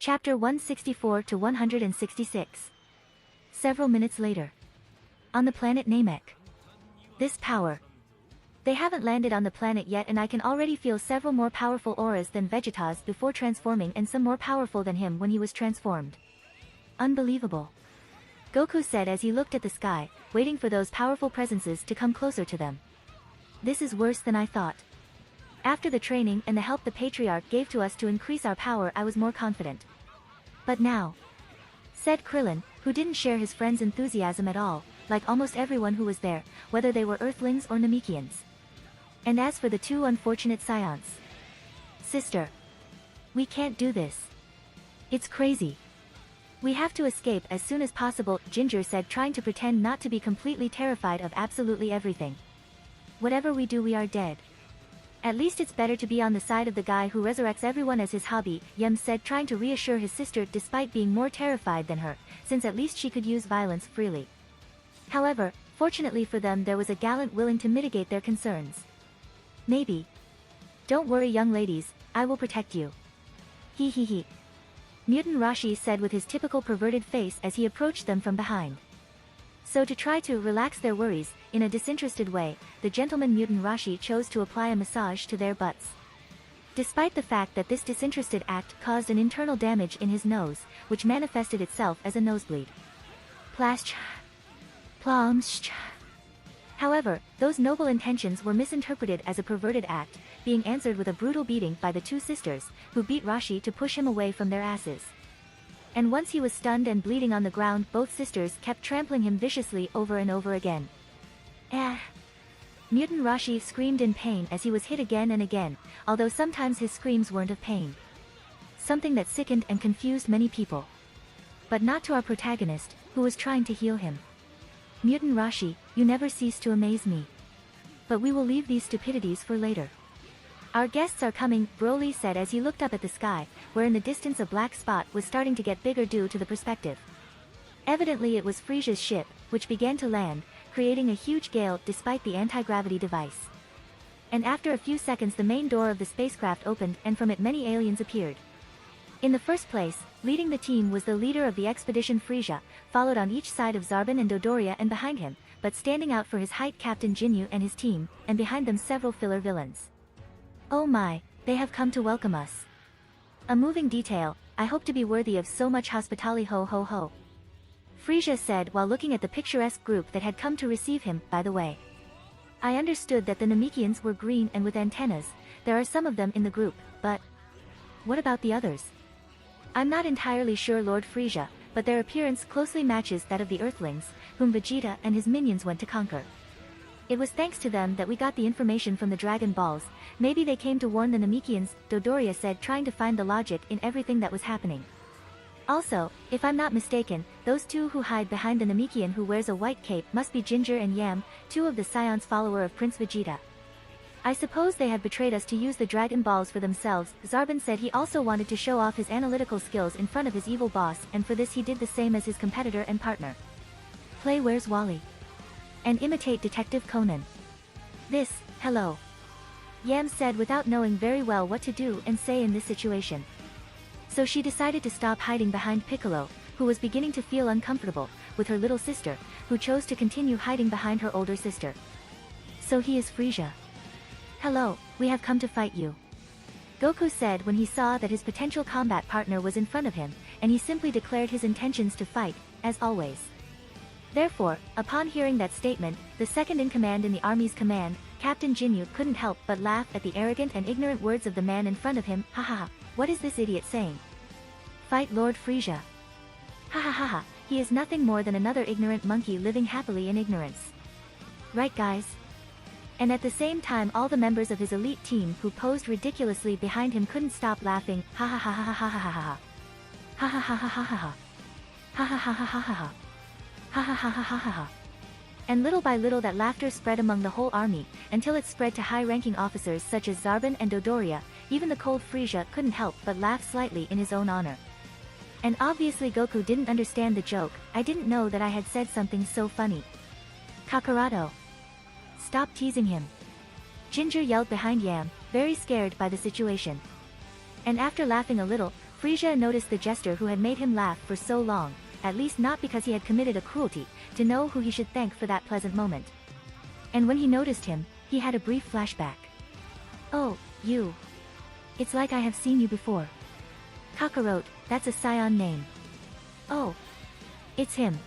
Chapter 164 to 166. Several minutes later. On the planet Namek. This power. They haven't landed on the planet yet and I can already feel several more powerful auras than Vegetas before transforming and some more powerful than him when he was transformed. Unbelievable. Goku said as he looked at the sky, waiting for those powerful presences to come closer to them. This is worse than I thought. After the training and the help the Patriarch gave to us to increase our power I was more confident. But now, said Krillin, who didn't share his friend's enthusiasm at all, like almost everyone who was there, whether they were Earthlings or Namekians. And as for the two unfortunate Scions. Sister. We can't do this. It's crazy. We have to escape as soon as possible, Ginger said, trying to pretend not to be completely terrified of absolutely everything. Whatever we do we are dead. At least it's better to be on the side of the guy who resurrects everyone as his hobby, Yem said, trying to reassure his sister despite being more terrified than her, since at least she could use violence freely. However, fortunately for them there was a gallant willing to mitigate their concerns. Maybe. Don't worry young ladies, I will protect you. Hee hee hee. Mutant Rashi said with his typical perverted face as he approached them from behind. So to try to relax their worries, in a disinterested way, the gentleman Mutant Rashi chose to apply a massage to their butts. Despite the fact that this disinterested act caused an internal damage in his nose, which manifested itself as a nosebleed. Plash. Plumsh. However, those noble intentions were misinterpreted as a perverted act, being answered with a brutal beating by the two sisters, who beat Rashi to push him away from their asses. And once he was stunned and bleeding on the ground, both sisters kept trampling him viciously over and over again. Ah! Mutant Rashi screamed in pain as he was hit again and again, although sometimes his screams weren't of pain. Something that sickened and confused many people. But not to our protagonist, who was trying to heal him. Mutant Rashi, you never cease to amaze me. But we will leave these stupidities for later. Our guests are coming, Broly said as he looked up at the sky, where in the distance a black spot was starting to get bigger due to the perspective. Evidently it was Frisia's ship, which began to land, creating a huge gale despite the anti-gravity device. And after a few seconds the main door of the spacecraft opened and from it many aliens appeared. In the first place, leading the team was the leader of the expedition Frisia, followed on each side of Zarbon and Dodoria and behind him, but standing out for his height Captain Jinyu and his team, and behind them several filler villains. Oh my, they have come to welcome us. A moving detail, I hope to be worthy of so much hospitality ho ho ho. Frisia said while looking at the picturesque group that had come to receive him, by the way. I understood that the Namekians were green and with antennas, there are some of them in the group, but what about the others? I'm not entirely sure Lord Frisia, but their appearance closely matches that of the Earthlings, whom Vegeta and his minions went to conquer. It was thanks to them that we got the information from the Dragon Balls, maybe they came to warn the Namekians, Dodoria said, trying to find the logic in everything that was happening. Also, if I'm not mistaken, those two who hide behind the Namekian who wears a white cape must be Ginger and Yam, two of the Scions follower of Prince Vegeta. I suppose they have betrayed us to use the Dragon Balls for themselves, Zarbon said. He also wanted to show off his analytical skills in front of his evil boss, and for this he did the same as his competitor and partner. Play Where's Wally? And imitate Detective Conan. This, hello. Yam said without knowing very well what to do and say in this situation. So she decided to stop hiding behind Piccolo, who was beginning to feel uncomfortable, with her little sister, who chose to continue hiding behind her older sister. So he is Frisia. Hello, we have come to fight you. Goku said when he saw that his potential combat partner was in front of him, and he simply declared his intentions to fight, as always. Therefore, upon hearing that statement, the second-in-command in the army's command, Captain Jinyu couldn't help but laugh at the arrogant and ignorant words of the man in front of him. Ha ha ha, what is this idiot saying? Fight Lord Frisia. Ha ha ha ha, he is nothing more than another ignorant monkey living happily in ignorance. Right guys? And at the same time all the members of his elite team who posed ridiculously behind him couldn't stop laughing. Ha ha ha ha ha ha ha ha. Ha ha ha ha ha ha ha. Ha ha ha ha ha ha ha. Ha ha ha ha ha ha ha. And little by little that laughter spread among the whole army, until it spread to high-ranking officers such as Zarbon and Dodoria. Even the cold Frisia couldn't help but laugh slightly in his own honor. And obviously Goku didn't understand the joke. I didn't know that I had said something so funny. Kakarado. Stop teasing him. Ginger yelled behind Yam, very scared by the situation. And after laughing a little, Frisia noticed the jester who had made him laugh for so long, at least not because he had committed a cruelty, to know who he should thank for that pleasant moment. And when he noticed him, he had a brief flashback. Oh, you. It's like I have seen you before. Kakarot, that's a Scion name. Oh. It's him.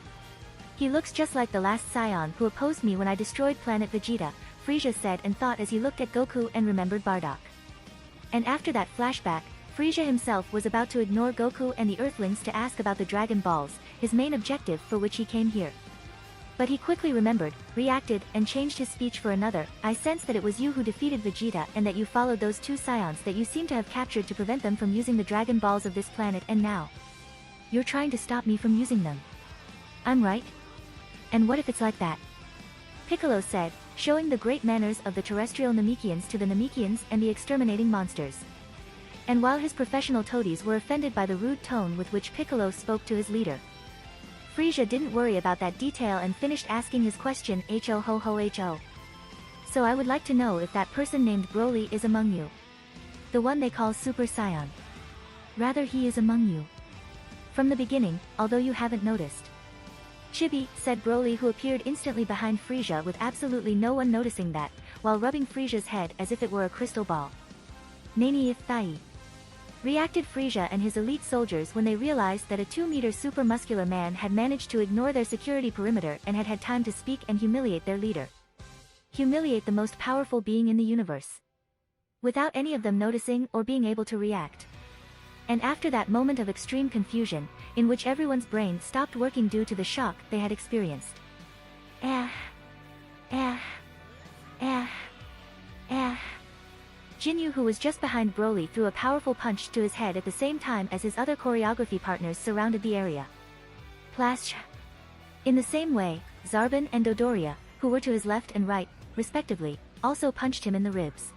He looks just like the last Scion who opposed me when I destroyed planet Vegeta, Frisia said and thought as he looked at Goku and remembered Bardock. And after that flashback, Frisia himself was about to ignore Goku and the Earthlings to ask about the Dragon Balls, his main objective for which he came here. But he quickly remembered, reacted, and changed his speech for another. I sense that it was you who defeated Vegeta and that you followed those two Scions that you seem to have captured to prevent them from using the Dragon Balls of this planet, and now you're trying to stop me from using them. I'm right? And what if it's like that? Piccolo said, showing the great manners of the terrestrial Namekians to the Namekians and the exterminating monsters. And while his professional toadies were offended by the rude tone with which Piccolo spoke to his leader, Frisia didn't worry about that detail and finished asking his question. Ho ho ho ho. So I would like to know if that person named Broly is among you. The one they call Super Saiyan. Rather, he is among you. From the beginning, although you haven't noticed. Chibi, said Broly, who appeared instantly behind Frisia with absolutely no one noticing that, while rubbing Frisia's head as if it were a crystal ball. Nani if thai. Reacted Frisia and his elite soldiers when they realized that a 2-meter super muscular man had managed to ignore their security perimeter and had had time to speak and humiliate their leader. Humiliate the most powerful being in the universe. Without any of them noticing or being able to react. And after that moment of extreme confusion, in which everyone's brain stopped working due to the shock they had experienced. Jinyu, who was just behind Broly, threw a powerful punch to his head at the same time as his other choreography partners surrounded the area. Plash. In the same way, Zarbon and Dodoria, who were to his left and right, respectively, also punched him in the ribs.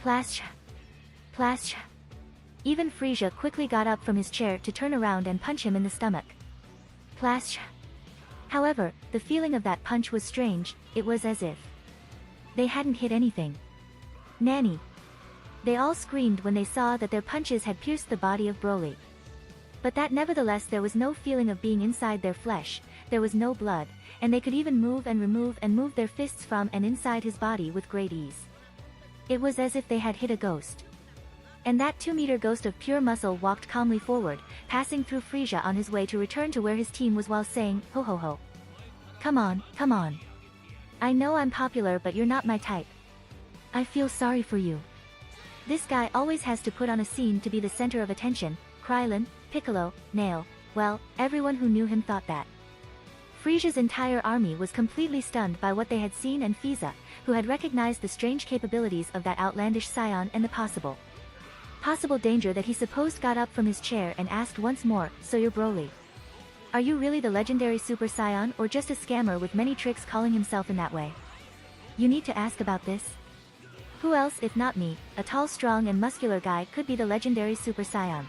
Plash. Plash. Even Frisia quickly got up from his chair to turn around and punch him in the stomach. Plash. However, the feeling of that punch was strange. It was as if they hadn't hit anything. Nanny. They all screamed when they saw that their punches had pierced the body of Broly. But that nevertheless there was no feeling of being inside their flesh, there was no blood, and they could even move and move their fists from and inside his body with great ease. It was as if they had hit a ghost. And that 2-meter ghost of pure muscle walked calmly forward, passing through Frisia on his way to return to where his team was while saying, ho ho ho. Come on, come on. I know I'm popular but you're not my type. I feel sorry for you. This guy always has to put on a scene to be the center of attention. Krillin, Piccolo, Nail, well, everyone who knew him thought that. Frisia's entire army was completely stunned by what they had seen, and Frieza, who had recognized the strange capabilities of that outlandish Scion and the possible danger that he supposed, got up from his chair and asked once more, so you're Broly? Are you really the legendary Super Saiyan or just a scammer with many tricks calling himself in that way? You need to ask about this. Who else if not me, a tall, strong and muscular guy, could be the legendary Super Saiyan?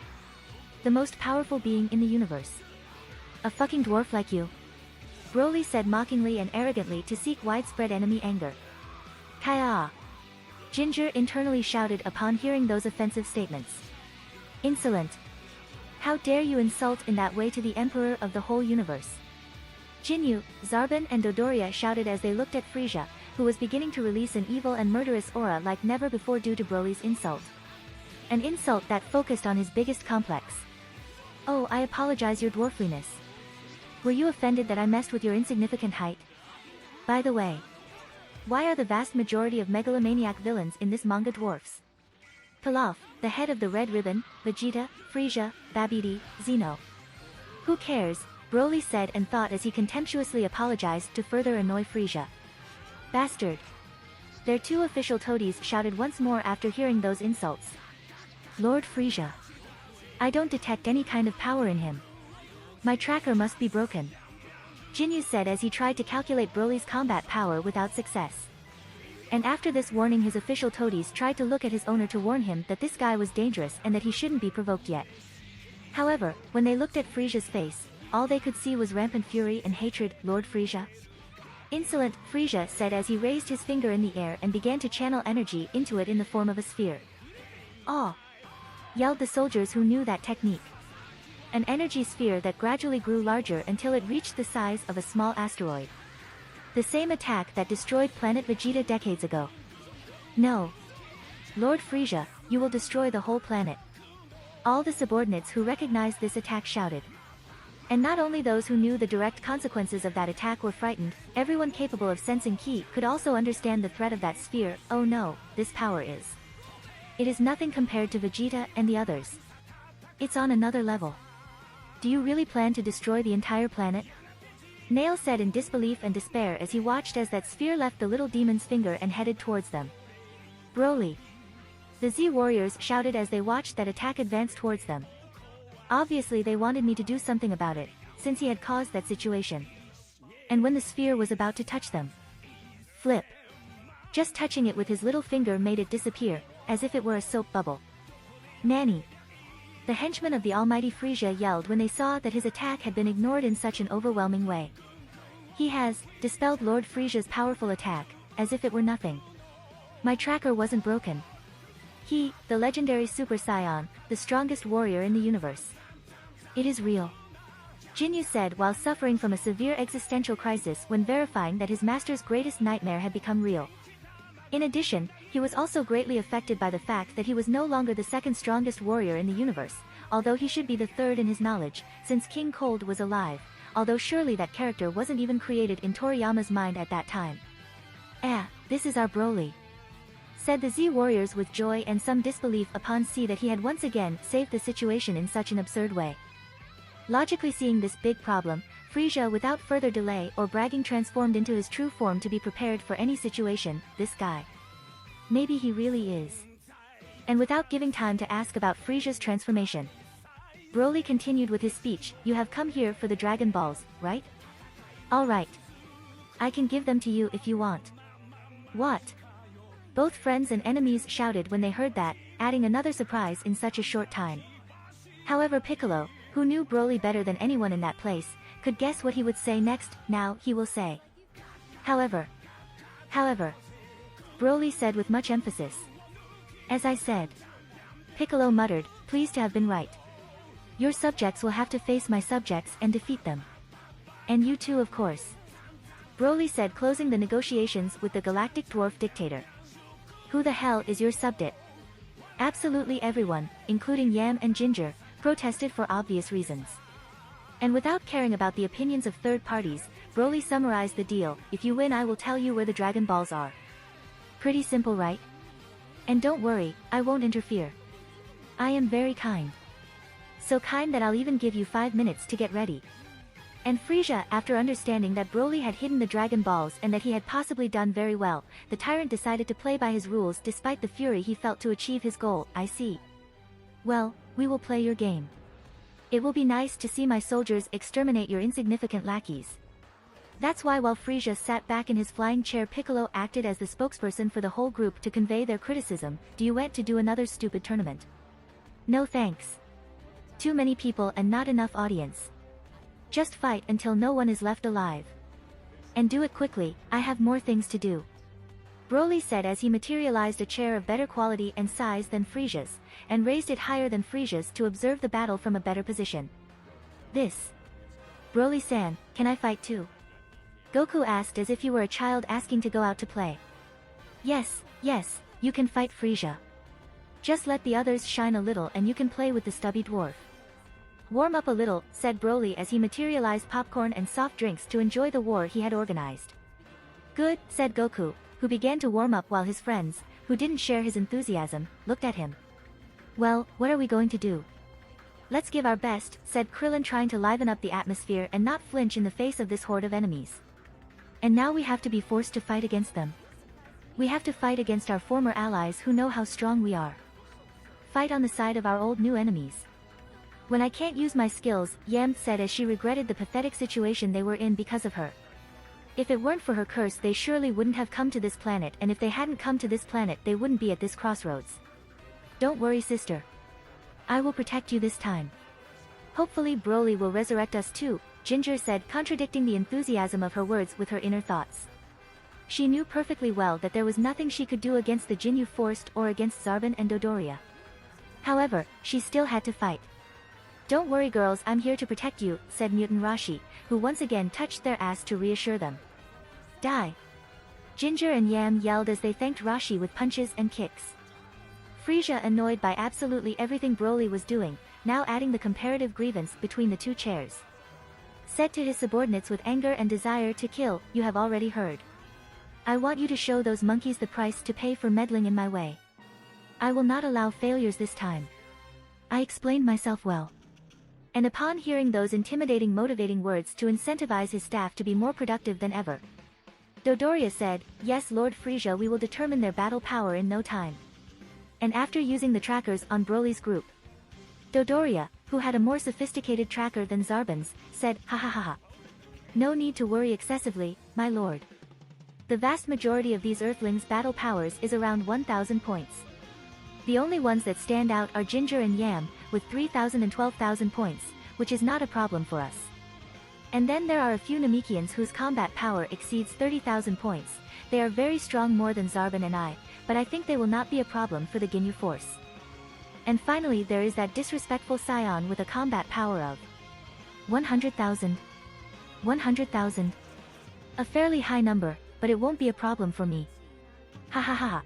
The most powerful being in the universe. A fucking dwarf like you? Broly said mockingly and arrogantly to seek widespread enemy anger. Kaya! Ginger internally shouted upon hearing those offensive statements. Insolent! How dare you insult in that way to the Emperor of the whole universe? Jinyu, Zarbon and Dodoria shouted as they looked at Frisia, who was beginning to release an evil and murderous aura like never before due to Broly's insult. An insult that focused on his biggest complex. Oh, I apologize, your dwarfliness. Were you offended that I messed with your insignificant height? By the way, why are the vast majority of megalomaniac villains in this manga dwarfs? Pilaf, the head of the Red Ribbon, Vegeta, Frisia, Babidi, Zeno. Who cares? Broly said and thought as he contemptuously apologized to further annoy Frisia. Bastard! Their two official toadies shouted once more after hearing those insults. Lord Frisia. I don't detect any kind of power in him. My tracker must be broken. Jinyu said as he tried to calculate Broly's combat power without success. And after this warning, his official toadies tried to look at his owner to warn him that this guy was dangerous and that he shouldn't be provoked yet. However, when they looked at Frisia's face, all they could see was rampant fury and hatred. Lord Frisia? Insolent, Frisia said as he raised his finger in the air and began to channel energy into it in the form of a sphere. Oh! yelled the soldiers who knew that technique. An energy sphere that gradually grew larger until it reached the size of a small asteroid. The same attack that destroyed planet Vegeta decades ago. No. Lord Frieza, you will destroy the whole planet. All the subordinates who recognized this attack shouted. And not only those who knew the direct consequences of that attack were frightened, everyone capable of sensing ki could also understand the threat of that sphere. Oh no, this power is. It is nothing compared to Vegeta and the others. It's on another level. Do you really plan to destroy the entire planet? Nail said in disbelief and despair as he watched as that sphere left the little demon's finger and headed towards them. Broly. The Z warriors shouted as they watched that attack advance towards them. Obviously they wanted me to do something about it, since he had caused that situation. And when the sphere was about to touch them. Flip. Just touching it with his little finger made it disappear, as if it were a soap bubble. Nanny. The henchmen of the almighty Frieza yelled when they saw that his attack had been ignored in such an overwhelming way. He has dispelled Lord Frieza's powerful attack, as if it were nothing. My tracker wasn't broken. He, the legendary Super Saiyan, the strongest warrior in the universe. It is real. Jinyu said while suffering from a severe existential crisis when verifying that his master's greatest nightmare had become real. In addition, he was also greatly affected by the fact that he was no longer the second strongest warrior in the universe, although he should be the third in his knowledge, since King Cold was alive, although surely that character wasn't even created in Toriyama's mind at that time. This is our Broly, said the Z warriors with joy and some disbelief upon see that he had once again saved the situation in such an absurd way. Logically seeing this big problem, Frieza without further delay or bragging transformed into his true form to be prepared for any situation. This guy. Maybe he really is. And without giving time to ask about Frieza's transformation, Broly continued with his speech. You have come here for the Dragon Balls, right? Alright. I can give them to you if you want. What? Both friends and enemies shouted when they heard that, adding another surprise in such a short time. However, Piccolo, who knew Broly better than anyone in that place, could guess what he would say next. Now he will say. However, Broly said with much emphasis. As I said. Piccolo muttered, pleased to have been right. Your subjects will have to face my subjects and defeat them. And you too, of course. Broly said, closing the negotiations with the Galactic Dwarf Dictator. Who the hell is your subject? Absolutely everyone, including Yam and Ginger, protested for obvious reasons. And without caring about the opinions of third parties, Broly summarized the deal. If you win, I will tell you where the Dragon Balls are. Pretty simple, right? And don't worry, I won't interfere. I am very kind. So kind that I'll even give you 5 minutes to get ready. And Frieza, after understanding that Broly had hidden the Dragon Balls and that he had possibly done very well, the tyrant decided to play by his rules despite the fury he felt to achieve his goal. I see. Well, we will play your game. It will be nice to see my soldiers exterminate your insignificant lackeys. That's why while Frieza sat back in his flying chair, Piccolo acted as the spokesperson for the whole group to convey their criticism. Do you want to do another stupid tournament? No thanks. Too many people and not enough audience. Just fight until no one is left alive. And do it quickly, I have more things to do. Broly said as he materialized a chair of better quality and size than Frieza's, and raised it higher than Frieza's to observe the battle from a better position. This. Broly-san, can I fight too? Goku asked as if he were a child asking to go out to play. Yes, you can fight Frieza. Just let the others shine a little and you can play with the stubby dwarf. Warm up a little, said Broly as he materialized popcorn and soft drinks to enjoy the war he had organized. Good, said Goku, who began to warm up while his friends, who didn't share his enthusiasm, looked at him. Well, what are we going to do? Let's give our best, said Krillin, trying to liven up the atmosphere and not flinch in the face of this horde of enemies. And now we have to be forced to fight against them. We have to fight against our former allies who know how strong we are. Fight on the side of our old new enemies. When I can't use my skills, Yam said as she regretted the pathetic situation they were in because of her. If it weren't for her curse, they surely wouldn't have come to this planet, and if they hadn't come to this planet, they wouldn't be at this crossroads. Don't worry, sister. I will protect you this time. Hopefully Broly will resurrect us too, Ginger said, contradicting the enthusiasm of her words with her inner thoughts. She knew perfectly well that there was nothing she could do against the Jinyu Forest or against Zarbon and Dodoria. However, she still had to fight. "Don't worry girls, I'm here to protect you," said Mutant Rashi, who once again touched their ass to reassure them. "Die!" Ginger and Yam yelled as they thanked Rashi with punches and kicks. Frisia, annoyed by absolutely everything Broly was doing, now adding the comparative grievance between the two chairs, said to his subordinates with anger and desire to kill, "You have already heard. I want you to show those monkeys the price to pay for meddling in my way. I will not allow failures this time." I explained myself well. And upon hearing those intimidating motivating words to incentivize his staff to be more productive than ever, Dodoria said, "Yes Lord Frisia, we will determine their battle power in no time." And after using the trackers on Broly's group, Dodoria, who had a more sophisticated tracker than Zarbon's, said, "Ha ha ha ha. No need to worry excessively, my lord. The vast majority of these Earthlings' battle powers is around 1,000 points. The only ones that stand out are Ginger and Yam, with 3,000 and 12,000 points, which is not a problem for us. And then there are a few Namekians whose combat power exceeds 30,000 points. They are very strong, more than Zarbon and I, but I think they will not be a problem for the Ginyu Force. And finally there is that disrespectful Scion with a combat power of 100,000. 100,000. A fairly high number, but it won't be a problem for me. Ha ha ha ha.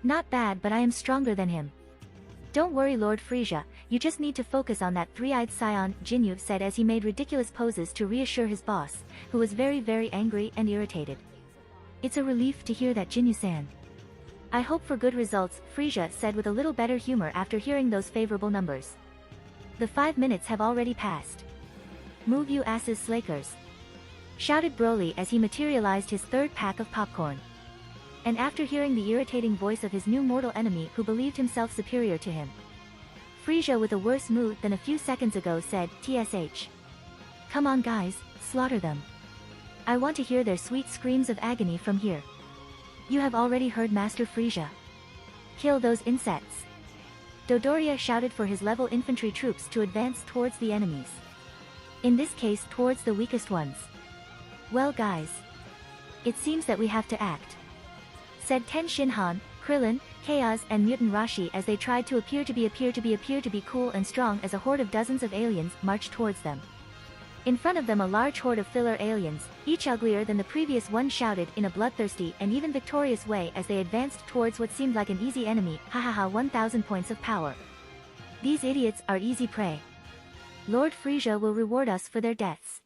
Not bad, but I am stronger than him. Don't worry Lord Frisia, you just need to focus on that three-eyed Scion," Jinyu said as he made ridiculous poses to reassure his boss, who was very angry and irritated. "It's a relief to hear that, Jinyu-san. I hope for good results," Frisia said with a little better humor after hearing those favorable numbers. "The 5 minutes have already passed. Move you asses slakers," shouted Broly as he materialized his third pack of popcorn. And after hearing the irritating voice of his new mortal enemy who believed himself superior to him, Frisia with a worse mood than a few seconds ago said, "TSH. Come on guys, slaughter them. I want to hear their sweet screams of agony from here. You have already heard Master Frisia. Kill those insects." Dodoria shouted for his level infantry troops to advance towards the enemies. In this case towards the weakest ones. "Well guys, it seems that we have to act," said Ten Shinhan, Krillin, Chaos and Mutant Rashi as they tried to appear to be cool and strong as a horde of dozens of aliens marched towards them. In front of them a large horde of filler aliens, each uglier than the previous one, shouted in a bloodthirsty and even victorious way as they advanced towards what seemed like an easy enemy. "Ha ha ha, 1,000 points of power. These idiots are easy prey. Lord Frisia will reward us for their deaths.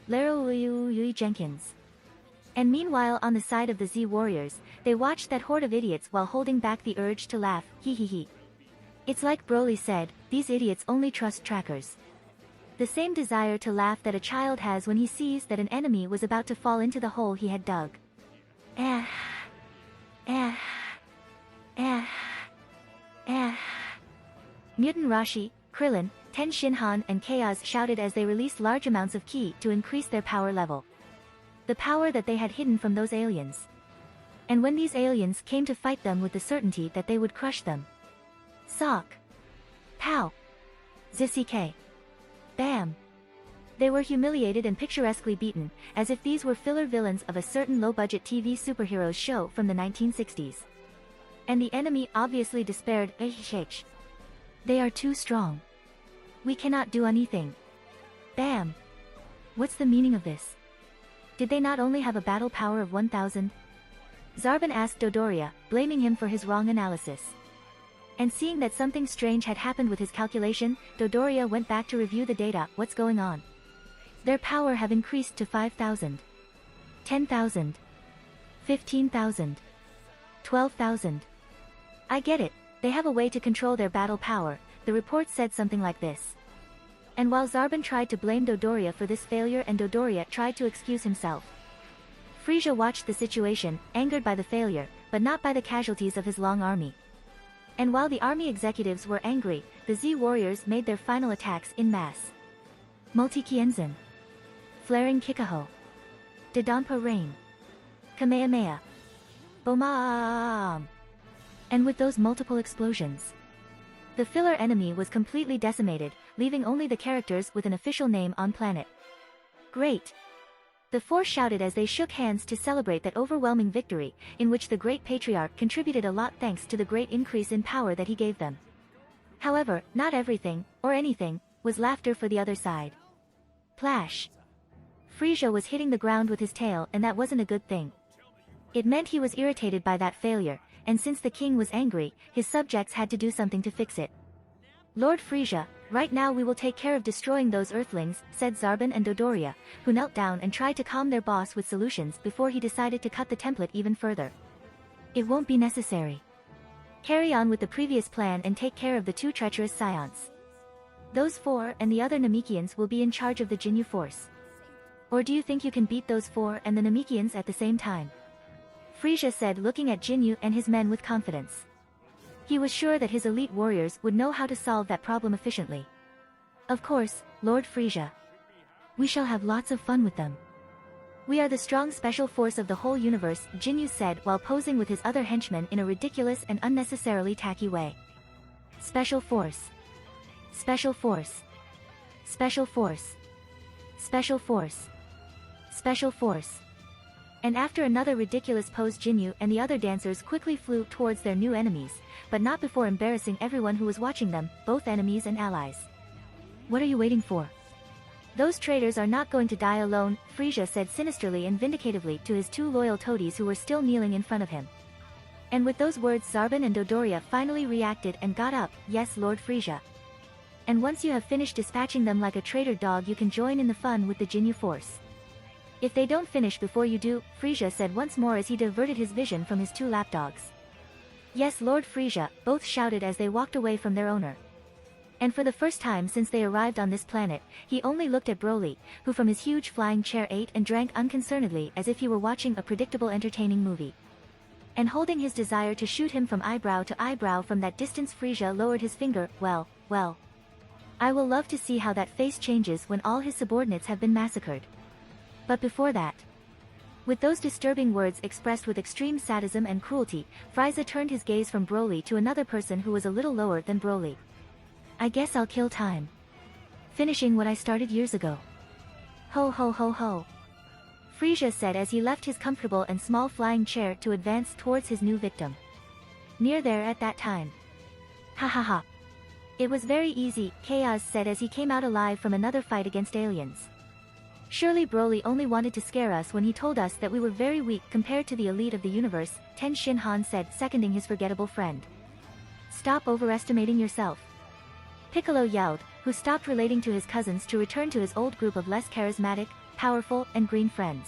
Lero Jenkins." And meanwhile on the side of the Z warriors, they watched that horde of idiots while holding back the urge to laugh, he. It's like Broly said, these idiots only trust trackers. The same desire to laugh that a child has when he sees that an enemy was about to fall into the hole he had dug. Mutant Rashi, Krillin, Ten Shinhan and Chaos shouted as they released large amounts of ki to increase their power level. The power that they had hidden from those aliens. And when these aliens came to fight them with the certainty that they would crush them. Sock. Pow. ZCK. Bam. They were humiliated and picturesquely beaten, as if these were filler villains of a certain low-budget TV superheroes show from the 1960s. And the enemy obviously despaired. They are too strong. We cannot do anything. Bam. What's the meaning of this? Did they not only have a battle power of 1,000? Zarbon asked Dodoria, blaming him for his wrong analysis. And seeing that something strange had happened with his calculation, Dodoria went back to review the data. "What's going on? Their power have increased to 5,000. 10,000. 15,000. 12,000. I get it, they have a way to control their battle power," the report said something like this. And while Zarbon tried to blame Dodoria for this failure and Dodoria tried to excuse himself, Frisia watched the situation, angered by the failure, but not by the casualties of his long army. And while the army executives were angry, the Z warriors made their final attacks in mass. Multi-Kienzan. Flaring Kikaho. Dodonpa Rain. Kamehameha. Boom! And with those multiple explosions, the filler enemy was completely decimated, leaving only the characters with an official name on planet. Great! The four shouted as they shook hands to celebrate that overwhelming victory, in which the great patriarch contributed a lot thanks to the great increase in power that he gave them. However, not everything, or anything, was laughter for the other side. Plash. Frisia was hitting the ground with his tail, and that wasn't a good thing. It meant he was irritated by that failure, and since the king was angry, his subjects had to do something to fix it. Lord Frisia, right now we will take care of destroying those earthlings, said Zarbon and Dodoria, who knelt down and tried to calm their boss with solutions before he decided to cut the template even further. It won't be necessary. Carry on with the previous plan and take care of the two treacherous scions. Those four and the other Namekians will be in charge of the Jinyu force. Or do you think you can beat those four and the Namekians at the same time? Frisia said, looking at Jinyu and his men with confidence. He was sure that his elite warriors would know how to solve that problem efficiently. Of course, Lord Frisia. We shall have lots of fun with them. We are the strong special force of the whole universe, Jinyu said while posing with his other henchmen in a ridiculous and unnecessarily tacky way. Special force. Special force. Special force. Special force. Special force. And after another ridiculous pose, Jinyu and the other dancers quickly flew towards their new enemies, but not before embarrassing everyone who was watching them, both enemies and allies. What are you waiting for? Those traitors are not going to die alone, Frisia said sinisterly and vindicatively to his two loyal toadies who were still kneeling in front of him. And with those words Zarbon and Dodoria finally reacted and got up, yes Lord Frisia. And once you have finished dispatching them like a traitor dog you can join in the fun with the Jinyu force. If they don't finish before you do, Frisia said once more as he diverted his vision from his two lapdogs. Yes Lord Frisia, both shouted as they walked away from their owner. And for the first time since they arrived on this planet, he only looked at Broly, who from his huge flying chair ate and drank unconcernedly as if he were watching a predictable entertaining movie. And holding his desire to shoot him from eyebrow to eyebrow from that distance, Frisia lowered his finger. Well. I will love to see how that face changes when all his subordinates have been massacred. But before that. With those disturbing words expressed with extreme sadism and cruelty, Frisia turned his gaze from Broly to another person who was a little lower than Broly. I guess I'll kill time. Finishing what I started years ago. Ho ho ho ho. Frisia said as he left his comfortable and small flying chair to advance towards his new victim. Near there at that time. Ha ha ha. It was very easy, Chaos said as he came out alive from another fight against aliens. Surely Broly only wanted to scare us when he told us that we were very weak compared to the elite of the universe, Ten Shinhan said, seconding his forgettable friend. Stop overestimating yourself. Piccolo yelled, who stopped relating to his cousins to return to his old group of less charismatic, powerful, and green friends.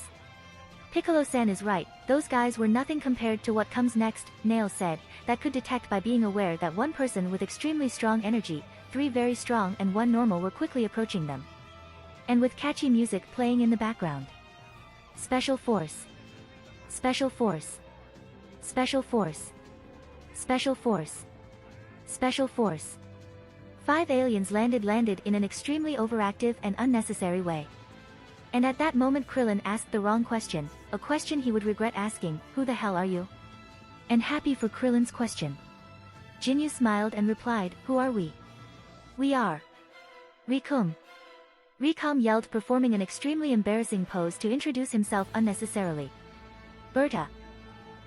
Piccolo-san is right, those guys were nothing compared to what comes next, Nail said, that could detect by being aware that one person with extremely strong energy, 3 very strong and 1 normal were quickly approaching them. And with catchy music playing in the background. Special force. Special force. Special force. Special force. Special force. 5 aliens landed in an extremely overactive and unnecessary way. And at that moment Krillin asked the wrong question, a question he would regret asking, who the hell are you? And happy for Krillin's question. Jinyu smiled and replied, who are we? We are. Rikum. Rikam yelled, performing an extremely embarrassing pose to introduce himself unnecessarily. Berta.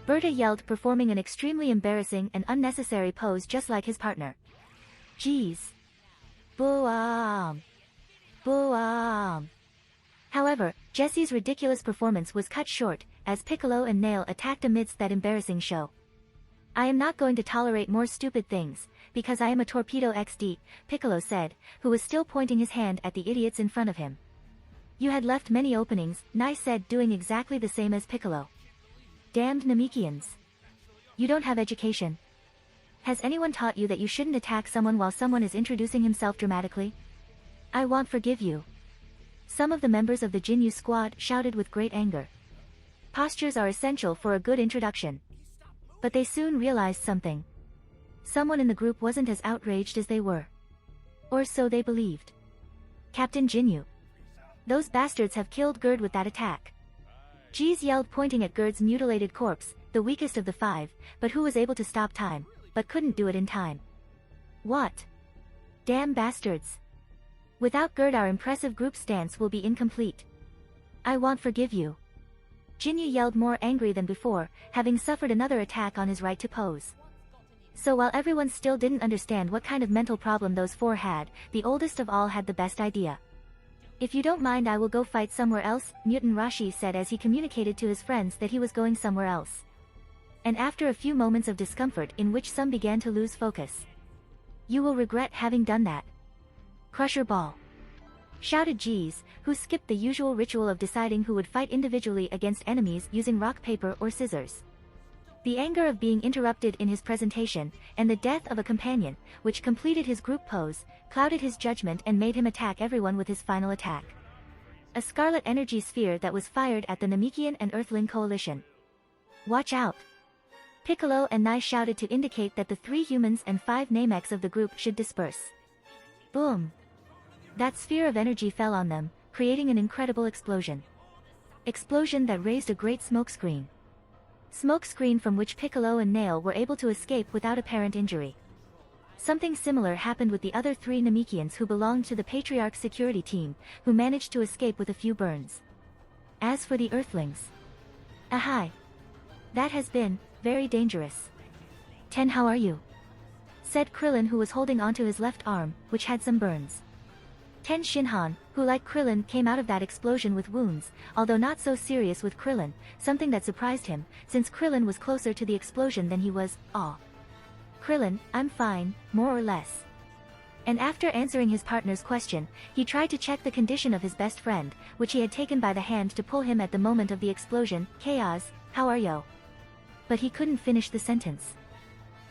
Berta yelled, performing an extremely embarrassing and unnecessary pose just like his partner. Jeez. Boom. Boom. However, Jesse's ridiculous performance was cut short, as Piccolo and Nail attacked amidst that embarrassing show. I am not going to tolerate more stupid things, because I am a Torpedo XD, Piccolo said, who was still pointing his hand at the idiots in front of him. You had left many openings, Nai said, doing exactly the same as Piccolo. Damned Namekians. You don't have education. Has anyone taught you that you shouldn't attack someone while someone is introducing himself dramatically? I won't forgive you. Some of the members of the Jinyu squad shouted with great anger. Postures are essential for a good introduction. But they soon realized something. Someone in the group wasn't as outraged as they were. Or so they believed. Captain Jinyu. Those bastards have killed Gerd with that attack. Jeez yelled, pointing at Gerd's mutilated corpse, the weakest of the 5, but who was able to stop time, but couldn't do it in time. What? Damn bastards. Without Gerd our impressive group stance will be incomplete. I won't forgive you. Jinyu yelled, more angry than before, having suffered another attack on his right to pose. So while everyone still didn't understand what kind of mental problem those four had, the oldest of all had the best idea. If you don't mind, I will go fight somewhere else, Mutant Rashi said as he communicated to his friends that he was going somewhere else. And after a few moments of discomfort in which some began to lose focus. You will regret having done that. Crusher Ball. Shouted Jeez, who skipped the usual ritual of deciding who would fight individually against enemies using rock, paper, or scissors. The anger of being interrupted in his presentation, and the death of a companion, which completed his group pose, clouded his judgment and made him attack everyone with his final attack. A scarlet energy sphere that was fired at the Namekian and Earthling coalition. Watch out! Piccolo and Nai shouted to indicate that the 3 humans and 5 Namecs of the group should disperse. Boom! That sphere of energy fell on them, creating an incredible explosion. Explosion that raised a great smoke screen. Smoke screen from which Piccolo and Nail were able to escape without apparent injury. Something similar happened with the other 3 Namekians who belonged to the Patriarch's security team, who managed to escape with a few burns. As for the Earthlings. Ahai! That has been very dangerous. Ten, how are you? Said Krillin, who was holding onto his left arm, which had some burns. Ten Shinhan, who like Krillin came out of that explosion with wounds, although not so serious with Krillin, something that surprised him, since Krillin was closer to the explosion than he was. Aw. Krillin, I'm fine, more or less. And after answering his partner's question, he tried to check the condition of his best friend, which he had taken by the hand to pull him at the moment of the explosion. Chaos, how are you? But he couldn't finish the sentence.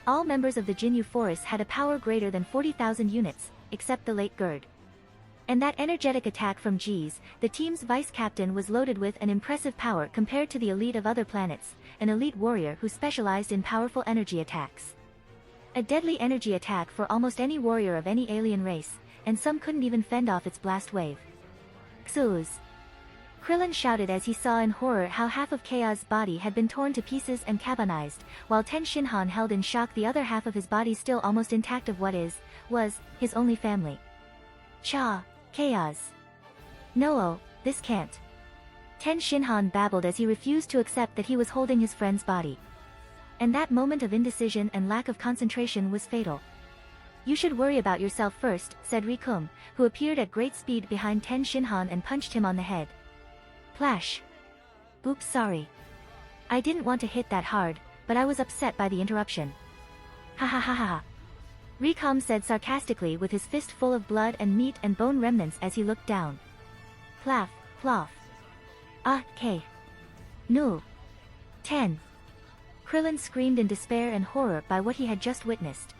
All members of the Jinyu Force had a power greater than 40,000 units, except the late Gerd. And that energetic attack from Jeez, the team's vice-captain, was loaded with an impressive power compared to the elite of other planets, an elite warrior who specialized in powerful energy attacks. A deadly energy attack for almost any warrior of any alien race, and some couldn't even fend off its blast wave. Xuz! Krillin shouted as he saw in horror how half of Chaos' body had been torn to pieces and carbonized, while Ten Shinhan held in shock the other half of his body still almost intact of was, his only family. Cha! Chaos! No, this can't. Ten Shinhan babbled as he refused to accept that he was holding his friend's body. And that moment of indecision and lack of concentration was fatal. You should worry about yourself first, said Rikum, who appeared at great speed behind Ten Shinhan and punched him on the head. Plash. Oops, sorry. I didn't want to hit that hard, but I was upset by the interruption. Ha ha ha ha. Rikum said sarcastically with his fist full of blood and meat and bone remnants as he looked down. Plaff, ploff. Ah, K. No. 10. Krillin screamed in despair and horror by what he had just witnessed.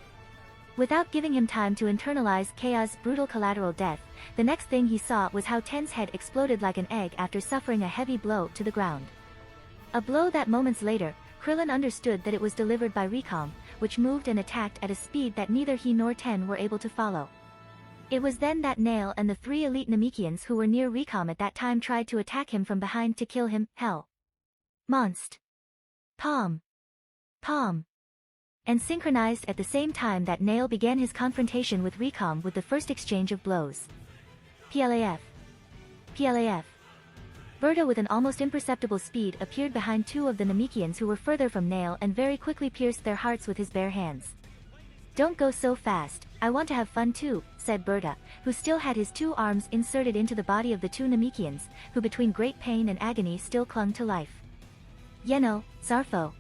Without giving him time to internalize Chaos' brutal collateral death, the next thing he saw was how Ten's head exploded like an egg after suffering a heavy blow to the ground. A blow that moments later, Krillin understood that it was delivered by Rikum, which moved and attacked at a speed that neither he nor Ten were able to follow. It was then that Nail and the 3 elite Namekians who were near Rikum at that time tried to attack him from behind to kill him. Hell. Monst. Palm. Palm. And synchronized at the same time that Nail began his confrontation with Rikum with the first exchange of blows. Plaf. Plaf. Berta with an almost imperceptible speed appeared behind 2 of the Namekians who were further from Nail and very quickly pierced their hearts with his bare hands. Don't go so fast, I want to have fun too, said Berta, who still had his 2 arms inserted into the body of the 2 Namekians, who between great pain and agony still clung to life. Yeno, Zarfo.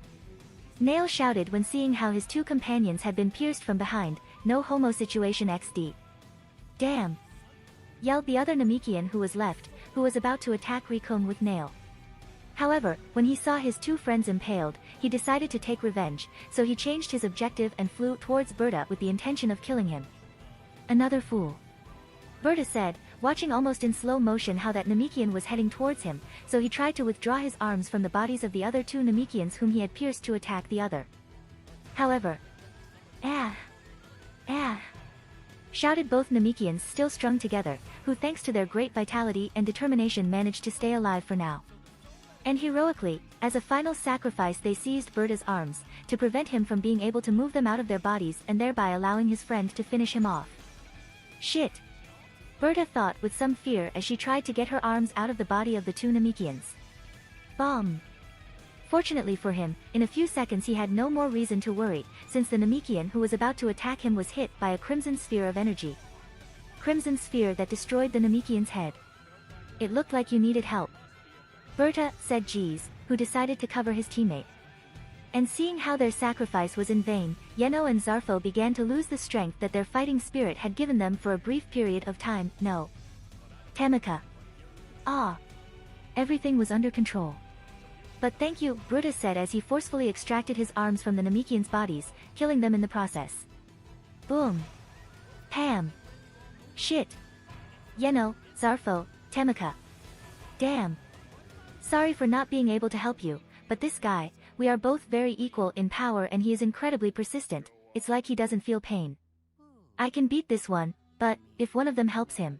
Nail shouted when seeing how his 2 companions had been pierced from behind. No homo situation XD. Damn! Yelled the other Namekian who was left, who was about to attack Rikum with Nail. However, when he saw his 2 friends impaled, he decided to take revenge, so he changed his objective and flew towards Berta with the intention of killing him. Another fool. Berta said, watching almost in slow motion how that Namekian was heading towards him, so he tried to withdraw his arms from the bodies of the other 2 Namekians whom he had pierced to attack the other. However, shouted both Namekians still strung together, who thanks to their great vitality and determination managed to stay alive for now. And heroically, as a final sacrifice they seized Berta's arms, to prevent him from being able to move them out of their bodies and thereby allowing his friend to finish him off. Shit! Berta thought with some fear as she tried to get her arms out of the body of the 2 Namekians. Bomb! Fortunately for him, in a few seconds he had no more reason to worry, since the Namekian who was about to attack him was hit by a crimson sphere of energy. Crimson sphere that destroyed the Namekian's head. It looked like you needed help. Berta, said Jeez, who decided to cover his teammate. And seeing how their sacrifice was in vain, Yeno and Zarfo began to lose the strength that their fighting spirit had given them for a brief period of time. No. Tamika. Ah. Everything was under control. But thank you, Bruta said as he forcefully extracted his arms from the Namekians' bodies, killing them in the process. Boom. Pam. Shit. Yeno, Zarfo, Tamika. Damn. Sorry for not being able to help you, but this guy, we are both very equal in power and he is incredibly persistent, it's like he doesn't feel pain. I can beat this one, but, if one of them helps him.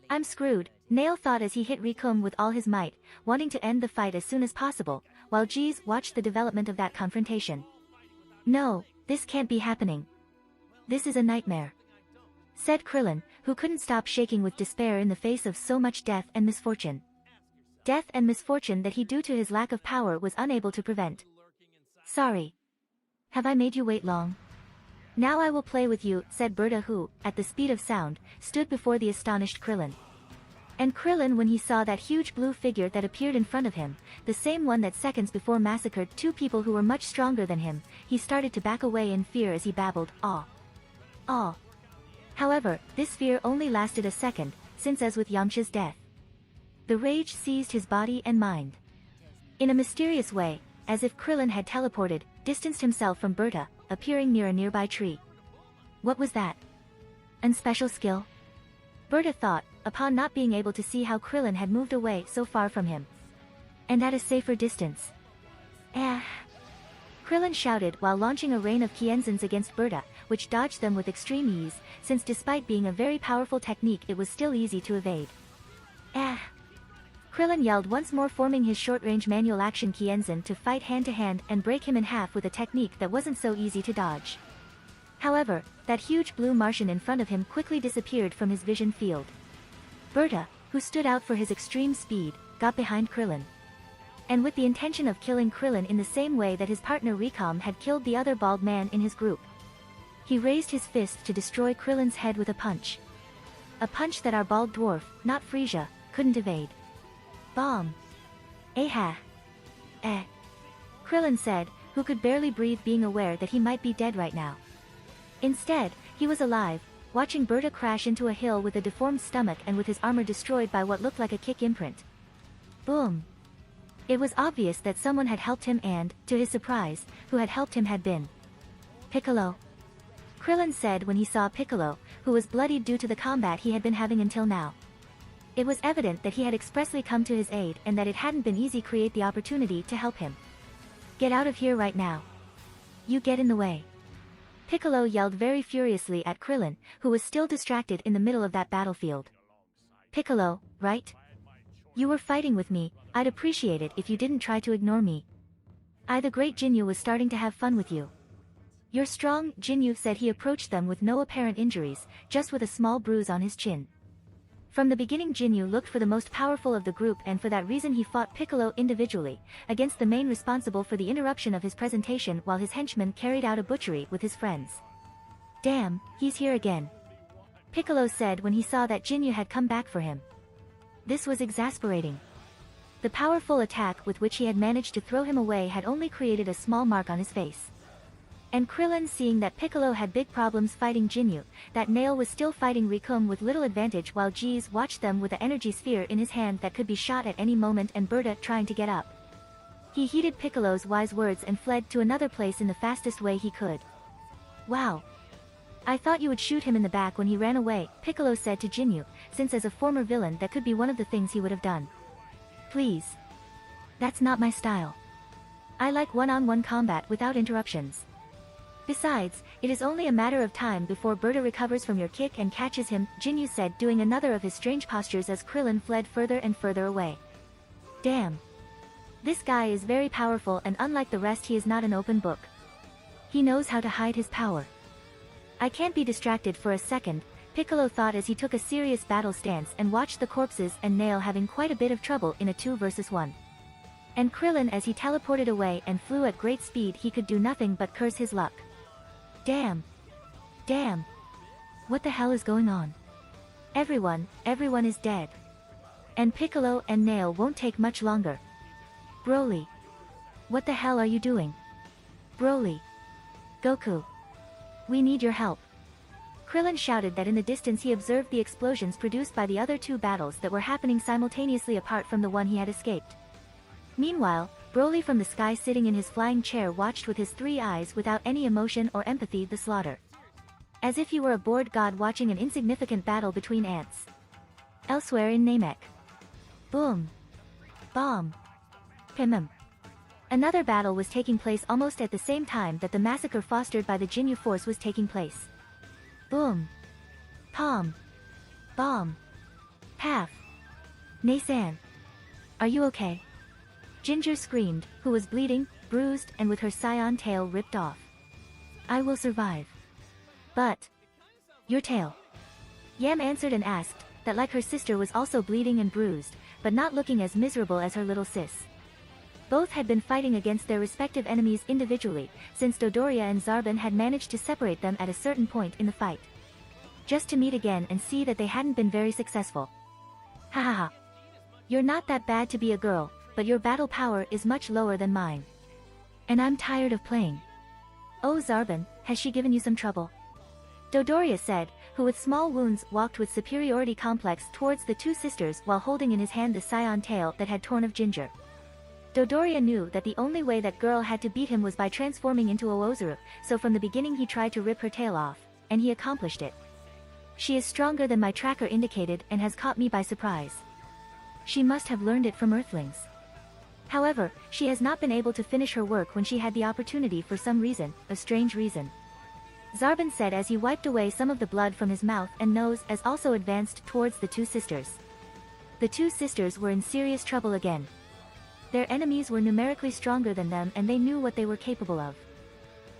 I'm screwed, Nail thought as he hit Rikum with all his might, wanting to end the fight as soon as possible, while Jeez watched the development of that confrontation. No, this can't be happening. This is a nightmare. Said Krillin, who couldn't stop shaking with despair in the face of so much death and misfortune. Death and misfortune that he due to his lack of power was unable to prevent. Sorry. Have I made you wait long? Now I will play with you, said Berta who, at the speed of sound, stood before the astonished Krillin. And Krillin when he saw that huge blue figure that appeared in front of him, the same one that seconds before massacred two people who were much stronger than him, he started to back away in fear as he babbled, "Aw. Aw." However, this fear only lasted a second, since as with Yamcha's death, the rage seized his body and mind. In a mysterious way, as if Krillin had teleported, distanced himself from Berta, appearing near a nearby tree. What was that? An special skill? Berta thought, upon not being able to see how Krillin had moved away so far from him. And at a safer distance. Krillin shouted while launching a rain of Kienzans against Berta, which dodged them with extreme ease, since despite being a very powerful technique it was still easy to evade. Krillin yelled once more, forming his short-range manual action Kienzan to fight hand-to-hand and break him in half with a technique that wasn't so easy to dodge. However, that huge blue Martian in front of him quickly disappeared from his vision field. Berta, who stood out for his extreme speed, got behind Krillin. And with the intention of killing Krillin in the same way that his partner Recom had killed the other bald man in his group. He raised his fist to destroy Krillin's head with a punch. A punch that our bald dwarf, not Frisia, couldn't evade. Bomb. Krillin said, who could barely breathe being aware that he might be dead right now. Instead, he was alive, watching Berta crash into a hill with a deformed stomach and with his armor destroyed by what looked like a kick imprint. Boom. It was obvious that someone had helped him and, to his surprise, who had helped him had been Piccolo. Krillin said when he saw Piccolo, who was bloodied due to the combat he had been having until now. It was evident that he had expressly come to his aid and that it hadn't been easy to create the opportunity to help him. Get out of here right now. You get in the way. Piccolo yelled very furiously at Krillin, who was still distracted in the middle of that battlefield. Piccolo, right? You were fighting with me, I'd appreciate it if you didn't try to ignore me. The great Jinyu was starting to have fun with you. You're strong, Jinyu said. He approached them with no apparent injuries, just with a small bruise on his chin. From the beginning Jinyu looked for the most powerful of the group and for that reason he fought Piccolo individually, against the main responsible for the interruption of his presentation while his henchmen carried out a butchery with his friends. Damn, he's here again. Piccolo said when he saw that Jinyu had come back for him. This was exasperating. The powerful attack with which he had managed to throw him away had only created a small mark on his face. And Krillin seeing that Piccolo had big problems fighting Jinyu, that Nail was still fighting Rikum with little advantage while Jeez watched them with the energy sphere in his hand that could be shot at any moment and Berta trying to get up. He heeded Piccolo's wise words and fled to another place in the fastest way he could. Wow. I thought you would shoot him in the back when he ran away, Piccolo said to Jinyu, since as a former villain that could be one of the things he would have done. Please. That's not my style. I like one-on-one combat without interruptions. Besides, it is only a matter of time before Berta recovers from your kick and catches him, Jinyu said, doing another of his strange postures as Krillin fled further and further away. Damn. This guy is very powerful and unlike the rest he is not an open book. He knows how to hide his power. I can't be distracted for a second, Piccolo thought as he took a serious battle stance and watched the corpses and Nail having quite a bit of trouble in a 2 versus 1. And Krillin, as he teleported away and flew at great speed, he could do nothing but curse his luck. Damn. Damn. What the hell is going on? Everyone is dead. And Piccolo and Nail won't take much longer. Broly. What the hell are you doing? Broly. Goku. We need your help. Krillin shouted that in the distance he observed the explosions produced by the other two battles that were happening simultaneously apart from the one he had escaped. Meanwhile, Broly from the sky sitting in his flying chair watched with his 3 eyes without any emotion or empathy the slaughter. As if he were a bored god watching an insignificant battle between ants. Elsewhere in Namek. Boom. Bomb. Pimum. Another battle was taking place almost at the same time that the massacre fostered by the Jinyu force was taking place. Boom. Palm. Bomb. Path. Nasan. Are you okay? Ginger screamed, who was bleeding, bruised, and with her scion tail ripped off. I will survive. But your tail. Yam answered and asked, that like her sister was also bleeding and bruised, but not looking as miserable as her little sis. Both had been fighting against their respective enemies individually, since Dodoria and Zarbon had managed to separate them at a certain point in the fight. Just to meet again and see that they hadn't been very successful. Ha ha ha. You're not that bad to be a girl, but your battle power is much lower than mine. And I'm tired of playing. Oh Zarbon, has she given you some trouble? Dodoria said, who with small wounds walked with superiority complex towards the two sisters while holding in his hand the scion tail that had torn of Ginger. Dodoria knew that the only way that girl had to beat him was by transforming into Oozuru, so from the beginning he tried to rip her tail off, and he accomplished it. She is stronger than my tracker indicated and has caught me by surprise. She must have learned it from Earthlings. However, she has not been able to finish her work when she had the opportunity for some reason, a strange reason. Zarbon said as he wiped away some of the blood from his mouth and nose as also advanced towards the two sisters. The two sisters were in serious trouble again. Their enemies were numerically stronger than them and they knew what they were capable of.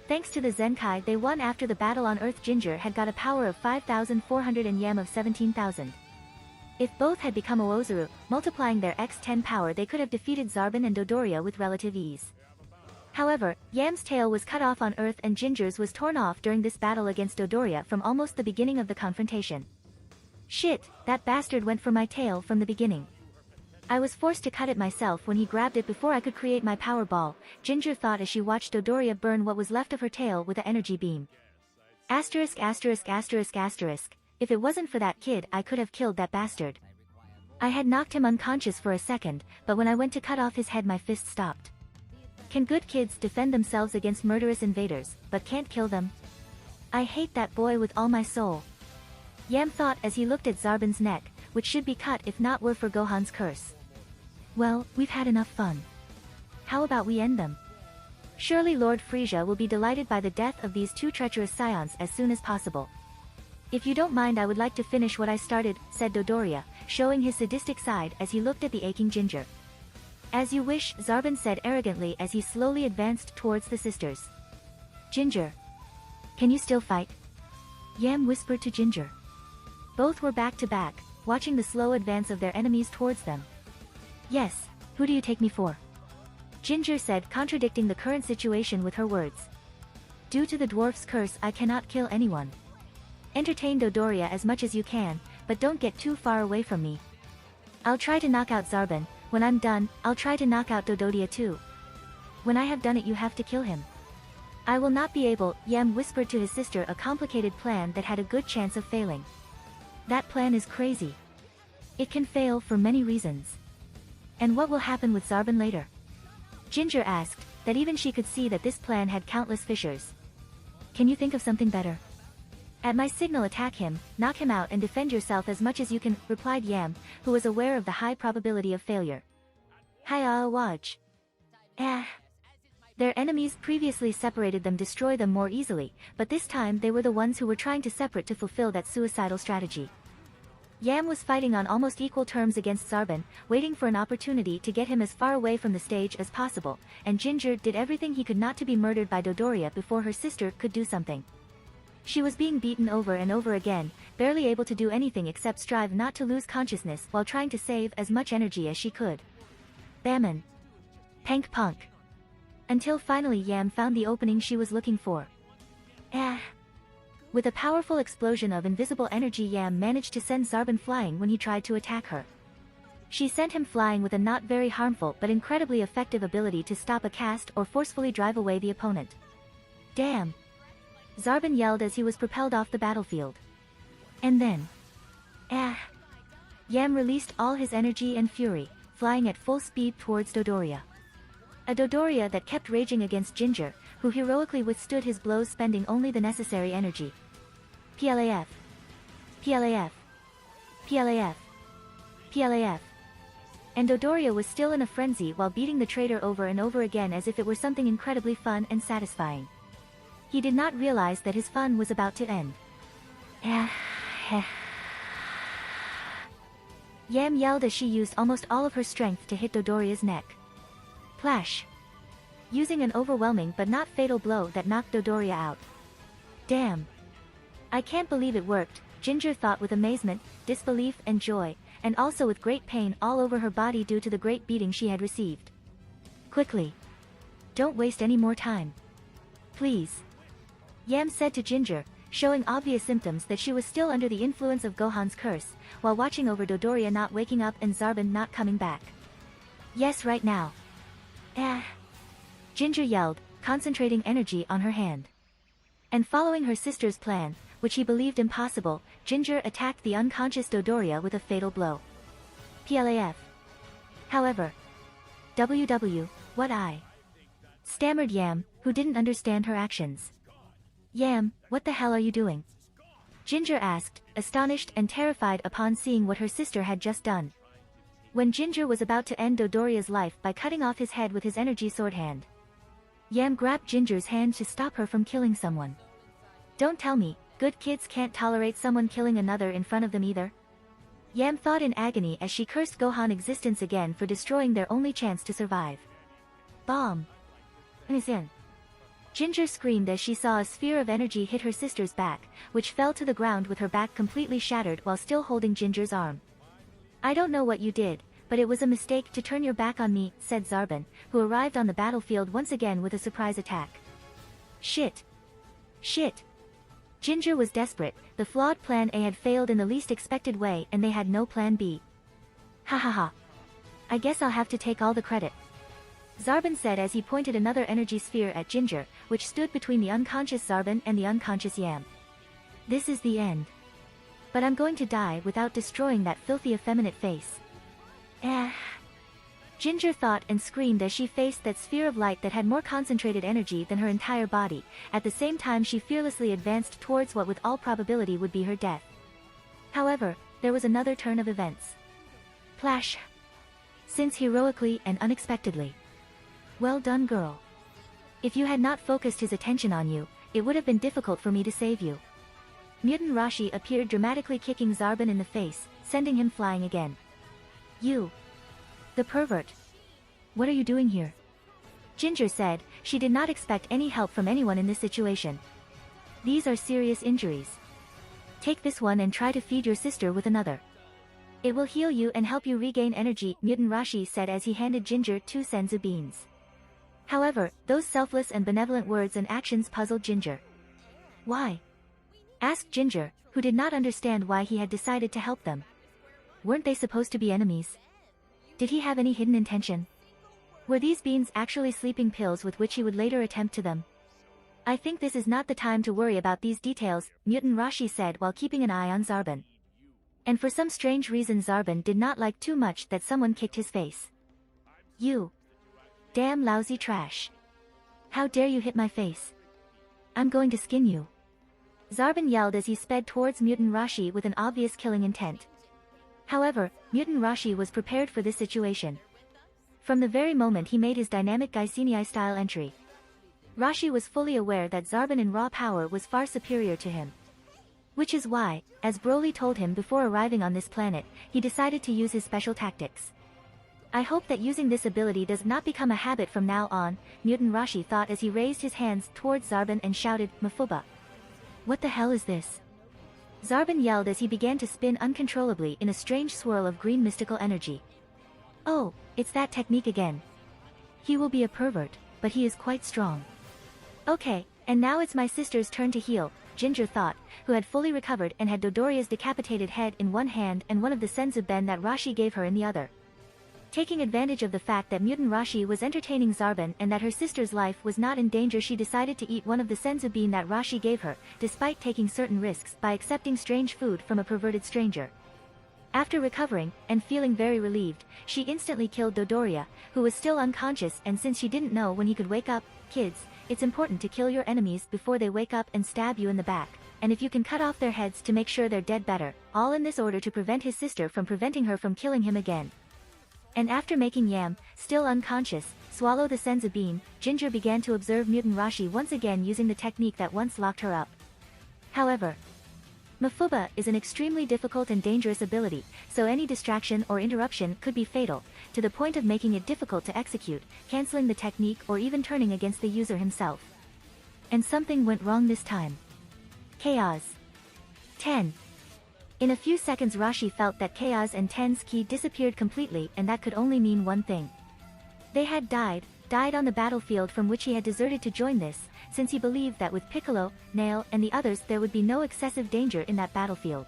Thanks to the Zenkai they won after the battle on Earth. Ginger had got a power of 5,400 and Yam of 17,000. If both had become Oozuru, multiplying their x10 power they could have defeated Zarbon and Dodoria with relative ease. However, Yam's tail was cut off on Earth and Ginger's was torn off during this battle against Dodoria from almost the beginning of the confrontation. Shit, that bastard went for my tail from the beginning. I was forced to cut it myself when he grabbed it before I could create my power ball, Ginger thought as she watched Dodoria burn what was left of her tail with an energy beam. Asterisk asterisk asterisk asterisk, if it wasn't for that kid I could have killed that bastard. I had knocked him unconscious for a second, but when I went to cut off his head my fist stopped. Can good kids defend themselves against murderous invaders, but can't kill them? I hate that boy with all my soul. Yam thought as he looked at Zarbon's neck, which should be cut if not were for Gohan's curse. Well, we've had enough fun. How about we end them? Surely Lord Frisia will be delighted by the death of these two treacherous scions as soon as possible. If you don't mind I would like to finish what I started, said Dodoria, showing his sadistic side as he looked at the aching Ginger. As you wish, Zarbon said arrogantly as he slowly advanced towards the sisters. Ginger. Can you still fight? Yam whispered to Ginger. Both were back to back, watching the slow advance of their enemies towards them. Yes, who do you take me for? Ginger said, contradicting the current situation with her words. Due to the dwarf's curse I cannot kill anyone. Entertain Dodoria as much as you can, but don't get too far away from me. I'll try to knock out Zarbon. When I'm done, I'll try to knock out Dodoria too. When I have done it you have to kill him. I will not be able, Yam whispered to his sister a complicated plan that had a good chance of failing. That plan is crazy. It can fail for many reasons. And what will happen with Zarbon later? Ginger asked, that even she could see that this plan had countless fissures. Can you think of something better? At my signal attack him, knock him out and defend yourself as much as you can, replied Yam, who was aware of the high probability of failure. Hiya Waj. Their enemies previously separated them destroy them more easily, but this time they were the ones who were trying to separate to fulfill that suicidal strategy. Yam was fighting on almost equal terms against Zarbon, waiting for an opportunity to get him as far away from the stage as possible, and Ginger did everything he could not to be murdered by Dodoria before her sister could do something. She was being beaten over and over again, barely able to do anything except strive not to lose consciousness while trying to save as much energy as she could. Bammon. Pank punk. Until finally Yam found the opening she was looking for. Ah. With a powerful explosion of invisible energy, Yam managed to send Zarbon flying when he tried to attack her. She sent him flying with a not very harmful but incredibly effective ability to stop a cast or forcefully drive away the opponent. Damn! Zarbon yelled as he was propelled off the battlefield. And then... ah! Yam released all his energy and fury, flying at full speed towards Dodoria. A Dodoria that kept raging against Ginger, who heroically withstood his blows, spending only the necessary energy. PLAF. PLAF. PLAF. PLAF. And Dodoria was still in a frenzy while beating the traitor over and over again as if it were something incredibly fun and satisfying. He did not realize that his fun was about to end. Yam yelled as she used almost all of her strength to hit Dodoria's neck. Plash! Using an overwhelming but not fatal blow that knocked Dodoria out. Damn! I can't believe it worked, Ginger thought with amazement, disbelief and joy, and also with great pain all over her body due to the great beating she had received. Quickly! Don't waste any more time. Please! Yam said to Ginger, showing obvious symptoms that she was still under the influence of Gohan's curse, while watching over Dodoria not waking up and Zarbon not coming back. Yes, right now. Ah! Ginger yelled, concentrating energy on her hand. And following her sister's plan, which he believed impossible, Ginger attacked the unconscious Dodoria with a fatal blow. PLAF. However. What I? Stammered Yam, who didn't understand her actions. Yam, what the hell are you doing? Ginger asked, astonished and terrified upon seeing what her sister had just done. When Ginger was about to end Dodoria's life by cutting off his head with his energy sword hand. Yam grabbed Ginger's hand to stop her from killing someone. Don't tell me, good kids can't tolerate someone killing another in front of them either? Yam thought in agony as she cursed Gohan existence again for destroying their only chance to survive. Bomb! Listen. Ginger screamed as she saw a sphere of energy hit her sister's back, which fell to the ground with her back completely shattered while still holding Ginger's arm. I don't know what you did, but it was a mistake to turn your back on me, said Zarbon, who arrived on the battlefield once again with a surprise attack. Shit. Shit. Ginger was desperate, the flawed plan A had failed in the least expected way and they had no plan B. Ha ha ha. I guess I'll have to take all the credit. Zarbon said as he pointed another energy sphere at Ginger, which stood between the unconscious Zarbon and the unconscious Yam. This is the end. But I'm going to die without destroying that filthy effeminate face. Ginger thought and screamed as she faced that sphere of light that had more concentrated energy than her entire body. At the same time she fearlessly advanced towards what with all probability would be her death. However, there was another turn of events. Plash! Since heroically and unexpectedly. Well done, girl. If you had not focused his attention on you, it would have been difficult for me to save you. Mutant Rashi appeared dramatically kicking Zarbon in the face, sending him flying again. You. The pervert. What are you doing here? Ginger said, she did not expect any help from anyone in this situation. These are serious injuries. Take this one and try to feed your sister with another. It will heal you and help you regain energy, Mutant Rashi said as he handed Ginger 2 senzu beans. However, those selfless and benevolent words and actions puzzled Ginger. Why? Asked Ginger, who did not understand why he had decided to help them. Weren't they supposed to be enemies? Did he have any hidden intention? Were these beans actually sleeping pills with which he would later attempt to them? I think this is not the time to worry about these details, Mutant Rashi said while keeping an eye on Zarbon. And for some strange reason Zarbon did not like too much that someone kicked his face. You. Damn lousy trash. How dare you hit my face? I'm going to skin you. Zarbon yelled as he sped towards Mutant Rashi with an obvious killing intent. However, Mutant Rashi was prepared for this situation. From the very moment he made his dynamic Gaisenii-style entry. Rashi was fully aware that Zarbon in raw power was far superior to him. Which is why, as Broly told him before arriving on this planet, he decided to use his special tactics. I hope that using this ability does not become a habit from now on, Mutant Rashi thought as he raised his hands towards Zarbon and shouted, Mafuba. What the hell is this? Zarbon yelled as he began to spin uncontrollably in a strange swirl of green mystical energy. Oh, it's that technique again. He will be a pervert, but he is quite strong. Okay, and now it's my sister's turn to heal, Ginger thought, who had fully recovered and had Dodoria's decapitated head in one hand and one of the senzu-ben that Rashi gave her in the other. Taking advantage of the fact that mutant Rashi was entertaining Zarbon and that her sister's life was not in danger, she decided to eat one of the senzu-bean that Rashi gave her, despite taking certain risks by accepting strange food from a perverted stranger. After recovering, and feeling very relieved, she instantly killed Dodoria, who was still unconscious, and since she didn't know when he could wake up, kids, it's important to kill your enemies before they wake up and stab you in the back, and if you can cut off their heads to make sure they're dead better, all in this order to prevent his sister from preventing her from killing him again. And after making Yam, still unconscious, swallow the senzu bean, Ginger began to observe mutant Rashi once again using the technique that once locked her up. However, Mafuba is an extremely difficult and dangerous ability, so any distraction or interruption could be fatal, to the point of making it difficult to execute, cancelling the technique or even turning against the user himself. And something went wrong this time. Chaos. 10. In a few seconds Rashi felt that Chaos and 10's ki disappeared completely, and that could only mean one thing. They had died on the battlefield from which he had deserted to join this, since he believed that with Piccolo, Nail, and the others there would be no excessive danger in that battlefield.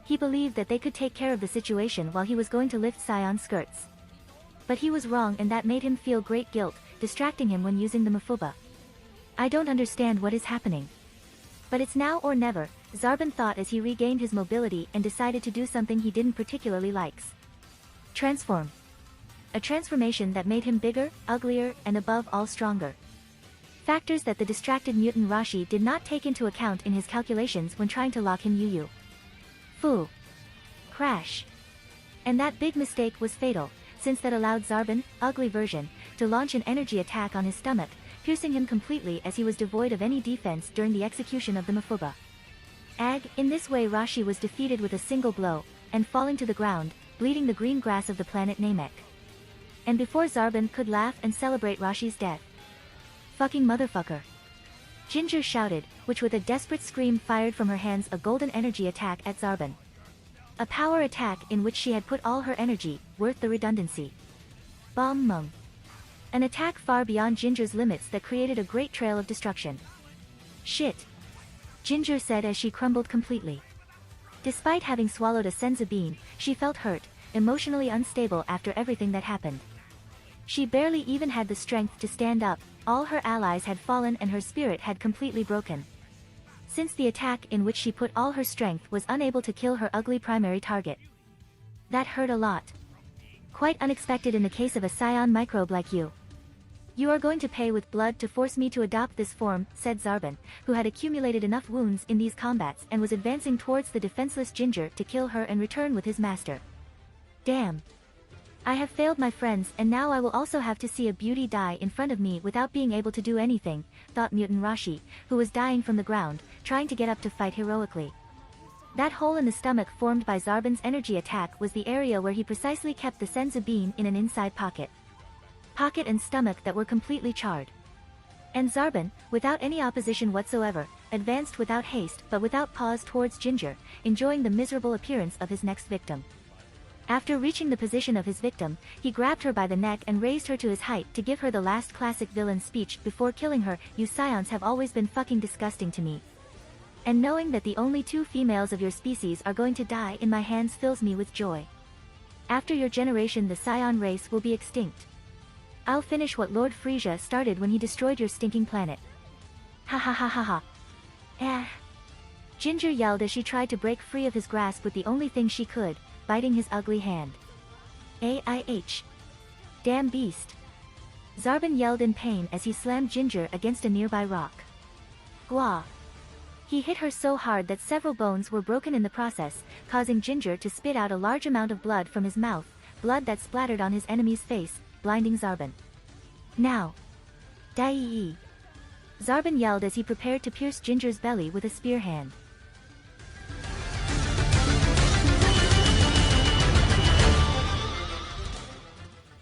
He believed that they could take care of the situation while he was going to lift Sion's skirts. But he was wrong, and that made him feel great guilt, distracting him when using the Mafuba. I don't understand what is happening. But it's now or never, Zarbon thought as he regained his mobility and decided to do something he didn't particularly like. Transform. A transformation that made him bigger, uglier, and above all stronger. Factors that the distracted mutant Rashi did not take into account in his calculations when trying to lock him Yu. Fu. Crash. And that big mistake was fatal, since that allowed Zarbon, ugly version, to launch an energy attack on his stomach, piercing him completely as he was devoid of any defense during the execution of the Mafuba. In this way Rashi was defeated with a single blow, and falling to the ground, bleeding the green grass of the planet Namek. And before Zarbon could laugh and celebrate Rashi's death. Fucking motherfucker. Ginger shouted, which with a desperate scream fired from her hands a golden energy attack at Zarbon. A power attack in which she had put all her energy, worth the redundancy. Bomb Mung. An attack far beyond Ginger's limits that created a great trail of destruction. Shit. Ginger said as she crumbled completely. Despite having swallowed a senzu bean, she felt hurt, emotionally unstable after everything that happened. She barely even had the strength to stand up, all her allies had fallen and her spirit had completely broken. Since the attack in which she put all her strength was unable to kill her ugly primary target. That hurt a lot. Quite unexpected in the case of a scion microbe like you. You are going to pay with blood to force me to adopt this form, said Zarbon, who had accumulated enough wounds in these combats and was advancing towards the defenseless Ginger to kill her and return with his master. Damn. I have failed my friends, and now I will also have to see a beauty die in front of me without being able to do anything, thought mutant Rashi, who was dying from the ground, trying to get up to fight heroically. That hole in the stomach formed by Zarbon's energy attack was the area where he precisely kept the senzu bean in an inside pocket. Pocket and stomach that were completely charred. And Zarbon, without any opposition whatsoever, advanced without haste but without pause towards Ginger, enjoying the miserable appearance of his next victim. After reaching the position of his victim, he grabbed her by the neck and raised her to his height to give her the last classic villain speech before killing her. You scions have always been fucking disgusting to me. And knowing that the only 2 females of your species are going to die in my hands fills me with joy. After your generation the scion race will be extinct. I'll finish what Lord Frisia started when he destroyed your stinking planet. Ha ha ha ha ha. Ginger yelled as she tried to break free of his grasp with the only thing she could, biting his ugly hand. AIH. Damn beast. Zarbon yelled in pain as he slammed Ginger against a nearby rock. Gwa. He hit her so hard that several bones were broken in the process, causing Ginger to spit out a large amount of blood from his mouth, blood that splattered on his enemy's face, blinding Zarbon. Now. Dai. Zarbon yelled as he prepared to pierce Ginger's belly with a spear hand.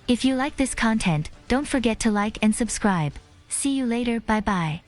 If you like this content, don't forget to like and subscribe. See you later, bye bye.